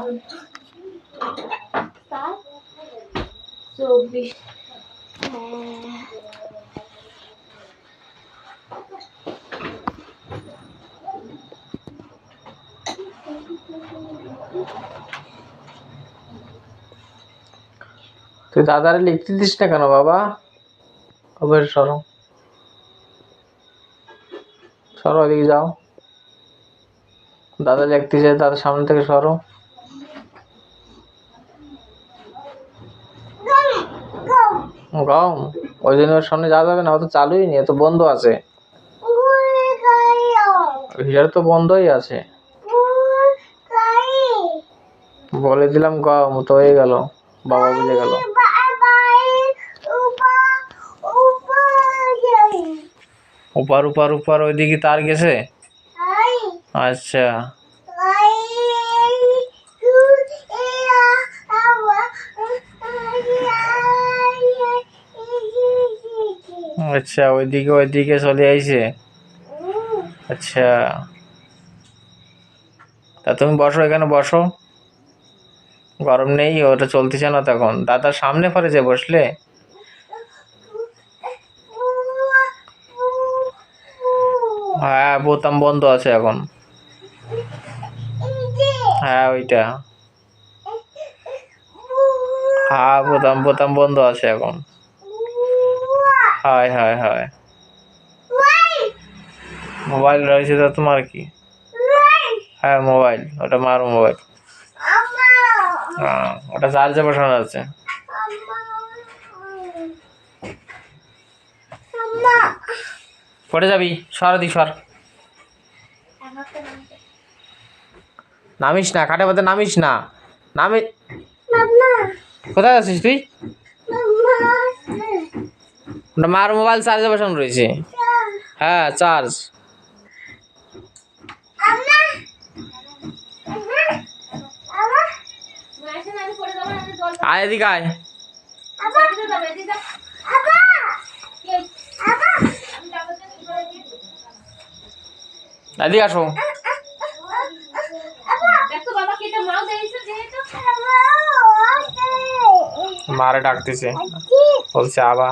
24 তুই দাদারে লিখতে দিস না কেন বাবা? খবর সরো সরো, ওদিকে যাও। দাদা লিখতেছে, দাদার সামনে থেকে সরো। গম ওই জন্য ওর সামনে যাওয়া যাবে না, ও তো চালুই নেই, তো বন্ধ আছে। হিটার তো বন্ধই আছে। বলে দিলাম গম, তো হয়ে গেল, বাবা বুঝে গেল। উপার উপার উপার ওইদিকে তার গেছে। আচ্ছা আচ্ছা, ওইদিকে চলে আইছে। আচ্ছা, তা তুমি বসো, এখানে বসো, গরম নেই, ওটা চলতেছে না তখন। দাদার সামনে পরে যে বসলে। হ্যাঁ, বোতাম বন্ধ আছে এখন। হ্যাঁ ওইটা, হ্যাঁ বোতাম বন্ধ আছে এখন। হয় হয় হয়, মোবাইল রয়েছে তো তোমার কি? হ্যাঁ মোবাইল, ওটা মার মোবাইল। ওটা চার্জে বসানো আছে। পড়ে যাবি, সর দি সর। নামিস না, খাটে পাতে নামিস না, নামে। কোথায় আছিস তুই? মার মোবাইল চার্জে বসানো রয়েছে। হ্যাঁ চার্জ। আয় এদিকে আয়। এদিকে আসো। মারে ডাকতেছে, বলছে আবা।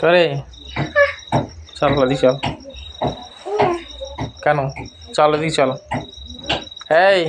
করে চল ওদিকে চল। কেন? চল ওদিকে চল। এই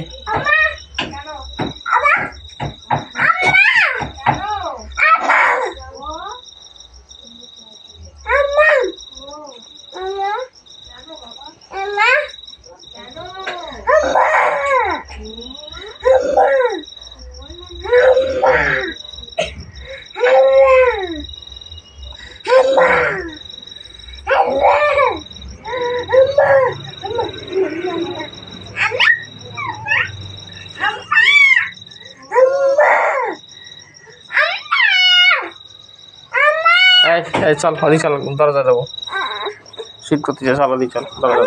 চল ওদিকে চল, দরজা দেবো, শীত করতেছে, চল ওদিকে চল, দরজা দেবো।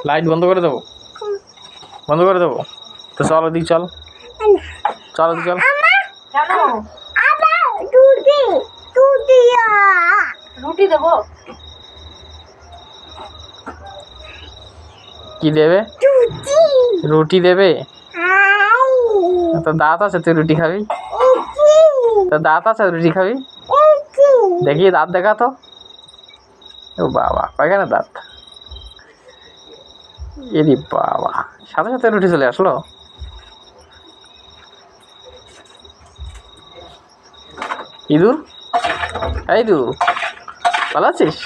লাইট বন্ধ করে দেবো, বন্ধ করে দেবো, তো চল ওদিকে চল, চল ওদিকে চল। রুটি দেবো। কি দেবে? রুটি দেবে? তো দাঁত আছে, তুই রুটি খাবি? তো দাঁত আছে, রুটি খাবি? দেখি দাঁত দেখা তো। ও বাবা, কয়খানে দাঁত! এরি বাবা, সাথে সাথে রুটি চলে আসলো। ইঁদুর, এই দু, ভালো আছিস?